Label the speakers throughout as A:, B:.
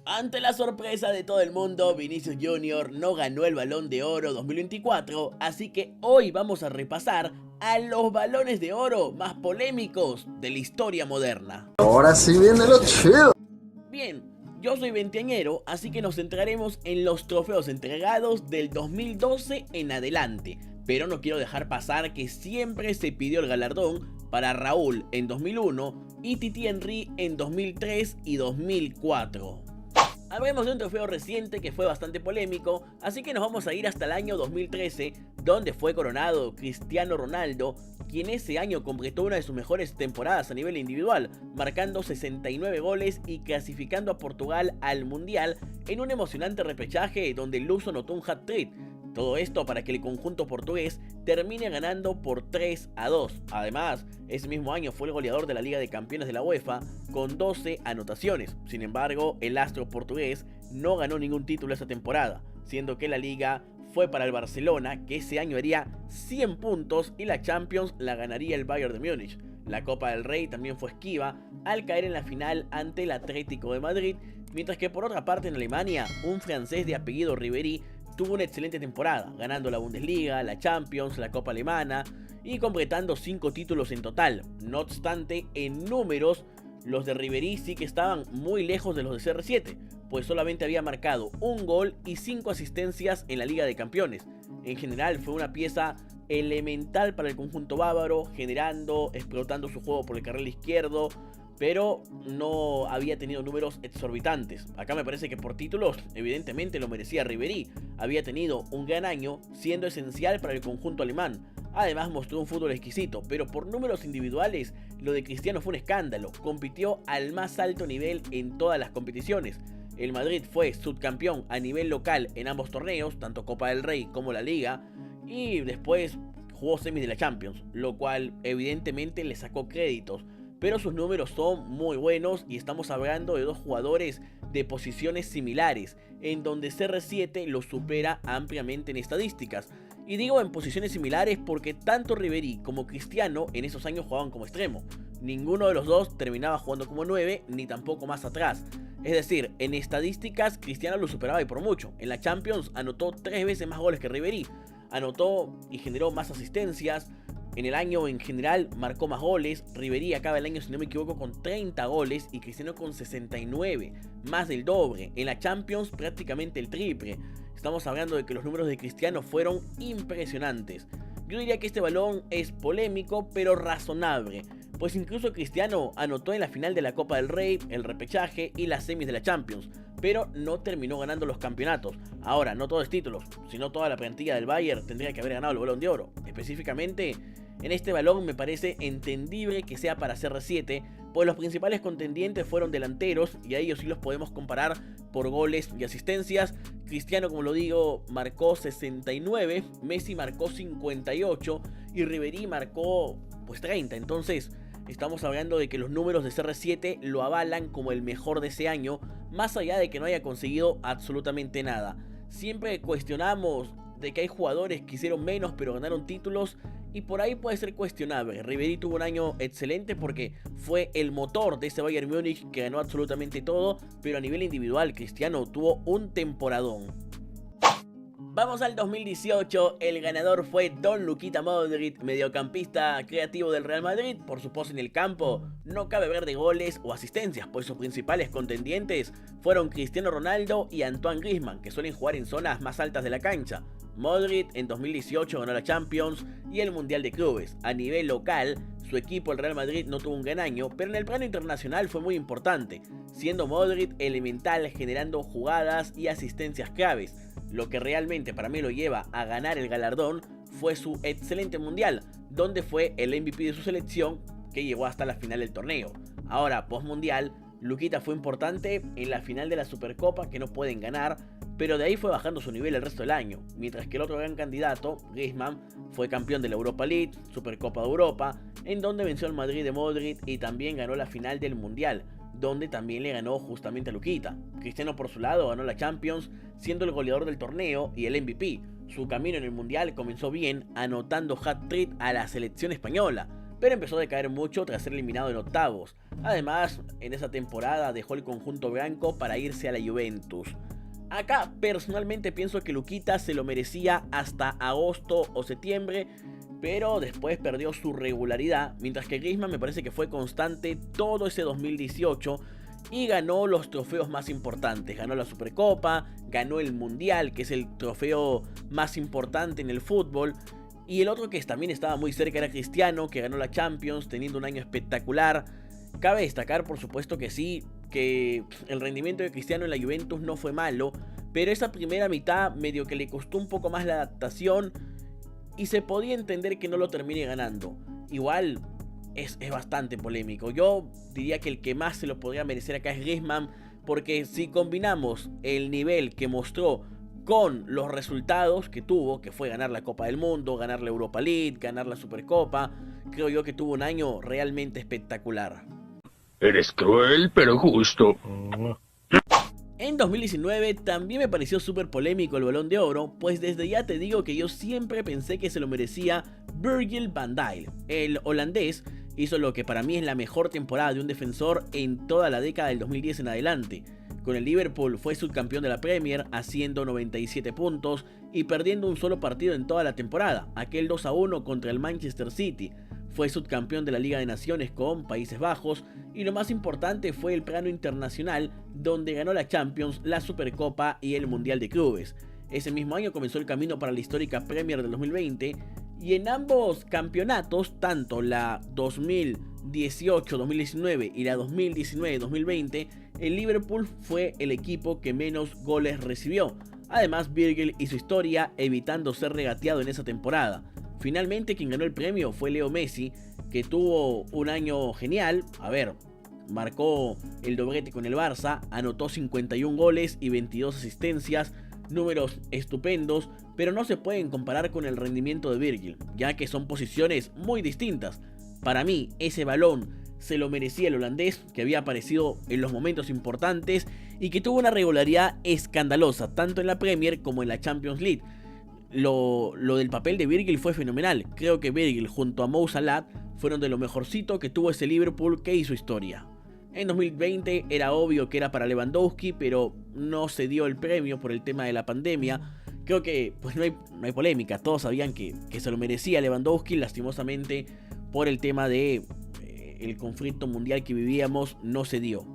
A: Ante la sorpresa de todo el mundo, Vinicius Junior no ganó el Balón de Oro 2024, así que hoy vamos a repasar a los balones de oro más polémicos de la historia moderna.
B: Ahora sí viene lo chido.
A: Bien, yo soy veinteañero, así que nos centraremos en los trofeos entregados del 2012 en adelante, pero no quiero dejar pasar que siempre se pidió el galardón para Raúl en 2001 y Titi Henry en 2003 y 2004. Hablemos de un trofeo reciente que fue bastante polémico, así que nos vamos a ir hasta el año 2013, donde fue coronado Cristiano Ronaldo, quien ese año completó una de sus mejores temporadas a nivel individual, marcando 69 goles y clasificando a Portugal al Mundial en un emocionante repechaje donde el luso anotó un hat-trick. Todo esto para que el conjunto portugués termine ganando por 3-2. Además, ese mismo año fue el goleador de la Liga de Campeones de la UEFA con 12 anotaciones. Sin embargo, el astro portugués no ganó ningún título esa temporada, siendo que la Liga fue para el Barcelona, que ese año haría 100 puntos, y la Champions la ganaría el Bayern de Múnich. La Copa del Rey también fue esquiva al caer en la final ante el Atlético de Madrid, mientras que por otra parte en Alemania, un francés de apellido Ribéry tuvo una excelente temporada, ganando la Bundesliga, la Champions, la Copa Alemana y completando 5 títulos en total. No obstante, en números, los de Ribéry sí que estaban muy lejos de los de CR7, pues solamente había marcado un gol y 5 asistencias en la Liga de Campeones. En general fue una pieza elemental para el conjunto bávaro, generando, explotando su juego por el carril izquierdo, pero no había tenido números exorbitantes. Acá me parece que por títulos, evidentemente lo merecía Ribéry. Había tenido un gran año, siendo esencial para el conjunto alemán. Además mostró un fútbol exquisito, pero por números individuales, lo de Cristiano fue un escándalo. Compitió al más alto nivel en todas las competiciones. El Madrid fue subcampeón a nivel local en ambos torneos, tanto Copa del Rey como la Liga, y después jugó semis de la Champions, lo cual evidentemente le sacó créditos. Pero sus números son muy buenos y estamos hablando de dos jugadores de posiciones similares, en donde CR7 lo supera ampliamente en estadísticas. Y digo en posiciones similares porque tanto Ribéry como Cristiano en esos años jugaban como extremo. Ninguno de los dos terminaba jugando como 9, ni tampoco más atrás. Es decir, en estadísticas Cristiano lo superaba y por mucho. En la Champions anotó 3 veces más goles que Ribéry. Anotó y generó más asistencias. En el año en general marcó más goles. Ribéry acaba el año, si no me equivoco, con 30 goles y Cristiano con 69, más del doble. En la Champions prácticamente el triple. Estamos hablando de que los números de Cristiano fueron impresionantes. Yo diría que este balón es polémico pero razonable, pues incluso Cristiano anotó en la final de la Copa del Rey, el repechaje y las semis de la Champions, pero no terminó ganando los campeonatos. Ahora, no todos los títulos, sino toda la plantilla del Bayern tendría que haber ganado el Balón de Oro. Específicamente, en este balón me parece entendible que sea para CR7, pues los principales contendientes fueron delanteros y a ellos sí los podemos comparar por goles y asistencias. Cristiano, como lo digo, marcó 69, Messi marcó 58 y Ribéry marcó pues 30. Entonces estamos hablando de que los números de CR7 lo avalan como el mejor de ese año, más allá de que no haya conseguido absolutamente nada. Siempre cuestionamos de que hay jugadores que hicieron menos pero ganaron títulos, y por ahí puede ser cuestionable. Ribéry tuvo un año excelente porque fue el motor de ese Bayern Múnich que ganó absolutamente todo, pero a nivel individual Cristiano tuvo un temporadón. Vamos al 2018, el ganador fue Don Luka Modric, mediocampista creativo del Real Madrid. Por su pose en el campo, no cabe ver de goles o asistencias, pues sus principales contendientes fueron Cristiano Ronaldo y Antoine Griezmann, que suelen jugar en zonas más altas de la cancha. Modric en 2018 ganó la Champions y el Mundial de Clubes. A nivel local, su equipo, el Real Madrid, no tuvo un gran año, pero en el plano internacional fue muy importante, siendo Modric elemental generando jugadas y asistencias claves. Lo que realmente para mí lo lleva a ganar el galardón fue su excelente Mundial, donde fue el MVP de su selección, que llegó hasta la final del torneo. Ahora, post Mundial, Luquita fue importante en la final de la Supercopa, que no pueden ganar, pero de ahí fue bajando su nivel el resto del año, mientras que el otro gran candidato, Griezmann, fue campeón de la Europa League, Supercopa de Europa, en donde venció al Madrid de Modric y también ganó la final del Mundial, donde también le ganó justamente a Luquita. Cristiano por su lado ganó la Champions, siendo el goleador del torneo y el MVP. Su camino en el Mundial comenzó bien, anotando hat-trick a la selección española, pero empezó a decaer mucho tras ser eliminado en octavos. Además, en esa temporada dejó el conjunto blanco para irse a la Juventus. Acá personalmente pienso que Luquita se lo merecía hasta agosto o septiembre, pero después perdió su regularidad, mientras que Griezmann me parece que fue constante todo ese 2018 y ganó los trofeos más importantes. Ganó la Supercopa, ganó el Mundial, que es el trofeo más importante en el fútbol, y el otro que también estaba muy cerca era Cristiano, que ganó la Champions teniendo un año espectacular. Cabe destacar, por supuesto que sí, que el rendimiento de Cristiano en la Juventus no fue malo, pero esa primera mitad medio que le costó un poco más la adaptación y se podía entender que no lo termine ganando. Igual es bastante polémico. Yo diría que el que más se lo podría merecer acá es Griezmann, porque si combinamos el nivel que mostró con los resultados que tuvo, que fue ganar la Copa del Mundo, ganar la Europa League, ganar la Supercopa, creo yo que tuvo un año realmente espectacular.
C: Eres cruel, pero justo.
A: En 2019 también me pareció súper polémico el Balón de Oro, pues desde ya te digo que yo siempre pensé que se lo merecía Virgil van Dijk. El holandés hizo lo que para mí es la mejor temporada de un defensor en toda la década del 2010 en adelante. Con el Liverpool fue subcampeón de la Premier haciendo 97 puntos y perdiendo un solo partido en toda la temporada, aquel 2-1 contra el Manchester City. Fue subcampeón de la Liga de Naciones con Países Bajos y lo más importante fue el plano internacional, donde ganó la Champions, la Supercopa y el Mundial de Clubes. Ese mismo año comenzó el camino para la histórica Premier del 2020 y en ambos campeonatos, tanto la 2018-2019 y la 2019-2020, el Liverpool fue el equipo que menos goles recibió. Además, Virgil hizo historia evitando ser regateado en esa temporada. Finalmente quien ganó el premio fue Leo Messi, que tuvo un año genial. Marcó el doblete con el Barça, anotó 51 goles y 22 asistencias, números estupendos, pero no se pueden comparar con el rendimiento de Virgil, ya que son posiciones muy distintas. Para mí, ese balón se lo merecía el holandés, que había aparecido en los momentos importantes y que tuvo una regularidad escandalosa, tanto en la Premier como en la Champions League. Lo del papel de Virgil fue fenomenal. Creo que Virgil junto a Mo Salah fueron de lo mejorcito que tuvo ese Liverpool que hizo historia. En 2020 era obvio que era para Lewandowski, pero no se dio el premio por el tema de la pandemia. Creo que pues no hay polémica, todos sabían que se lo merecía Lewandowski, lastimosamente por el tema de el conflicto mundial que vivíamos no se dio.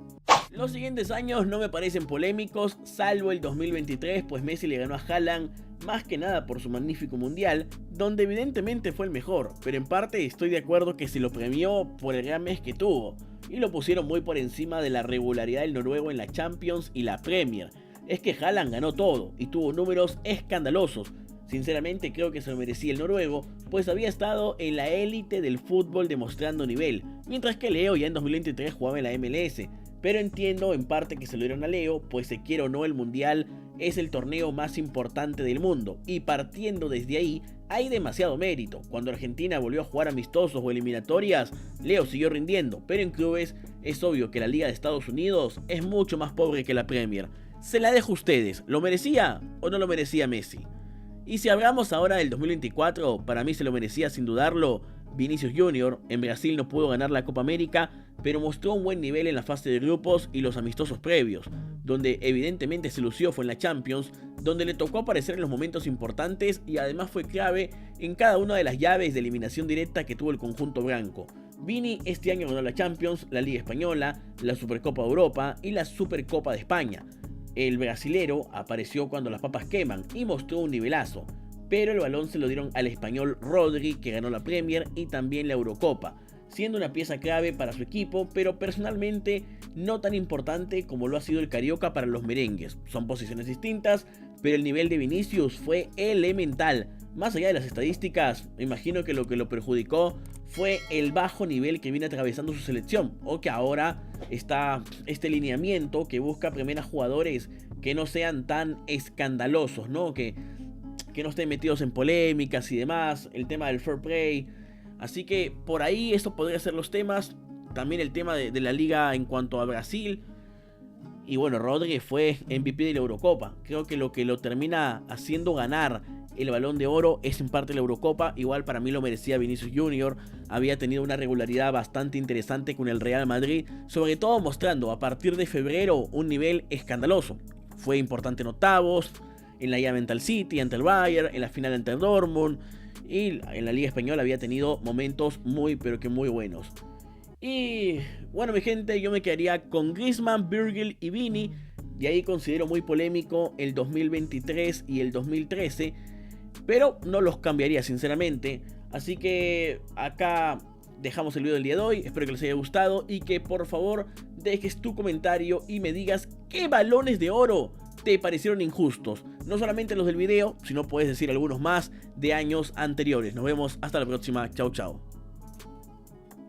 A: Los siguientes años no me parecen polémicos, salvo el 2023, pues Messi le ganó a Haaland más que nada por su magnífico mundial, donde evidentemente fue el mejor, pero en parte estoy de acuerdo que se lo premió por el gran mes que tuvo, y lo pusieron muy por encima de la regularidad del noruego en la Champions y la Premier. Es que Haaland ganó todo y tuvo números escandalosos. Sinceramente creo que se lo merecía el noruego, pues había estado en la élite del fútbol demostrando nivel, mientras que Leo ya en 2023 jugaba en la MLS. Pero entiendo en parte que se lo dieron a Leo, pues se quiera o no el Mundial es el torneo más importante del mundo, y partiendo desde ahí hay demasiado mérito. Cuando Argentina volvió a jugar amistosos o eliminatorias, Leo siguió rindiendo, pero en clubes es obvio que la Liga de Estados Unidos es mucho más pobre que la Premier. Se la dejo a ustedes, ¿lo merecía o no lo merecía Messi? Y si hablamos ahora del 2024, para mí se lo merecía sin dudarlo Vinicius Jr. En Brasil no pudo ganar la Copa América, pero mostró un buen nivel en la fase de grupos y los amistosos previos. Donde evidentemente se lució fue en la Champions, donde le tocó aparecer en los momentos importantes y además fue clave en cada una de las llaves de eliminación directa que tuvo el conjunto blanco. Vini este año ganó la Champions, la Liga Española, la Supercopa de Europa y la Supercopa de España. El brasilero apareció cuando las papas queman y mostró un nivelazo, pero el balón se lo dieron al español Rodri, que ganó la Premier y también la Eurocopa, siendo una pieza clave para su equipo, pero personalmente no tan importante como lo ha sido el Carioca para los merengues. Son posiciones distintas, pero el nivel de Vinicius fue elemental. Más allá de las estadísticas, me imagino que lo perjudicó fue el bajo nivel que viene atravesando su selección, o que ahora está este lineamiento que busca primero a jugadores que no sean tan escandalosos, ¿no? Que no estén metidos en polémicas y demás, el tema del fair play. Así que por ahí esto podría ser los temas. También el tema de la liga en cuanto a Brasil. Y bueno, Rodri fue MVP de la Eurocopa. Creo que lo termina haciendo ganar el Balón de Oro es en parte la Eurocopa. Igual para mí lo merecía Vinicius Junior. Había tenido una regularidad bastante interesante con el Real Madrid, sobre todo mostrando a partir de febrero un nivel escandaloso. Fue importante en octavos, en la llave ante el City, ante el Bayern, en la final ante el Dortmund, y en la Liga Española había tenido momentos muy pero que muy buenos. Y bueno, mi gente, yo me quedaría con Griezmann, Virgil y Vini. De ahí considero muy polémico el 2023 y el 2013, pero no los cambiaría sinceramente. Así que acá dejamos el video del día de hoy. Espero que les haya gustado y que por favor dejes tu comentario y me digas qué balones de oro te parecieron injustos. No solamente los del video, sino puedes decir algunos más de años anteriores. Nos vemos hasta la próxima. Chau, chau.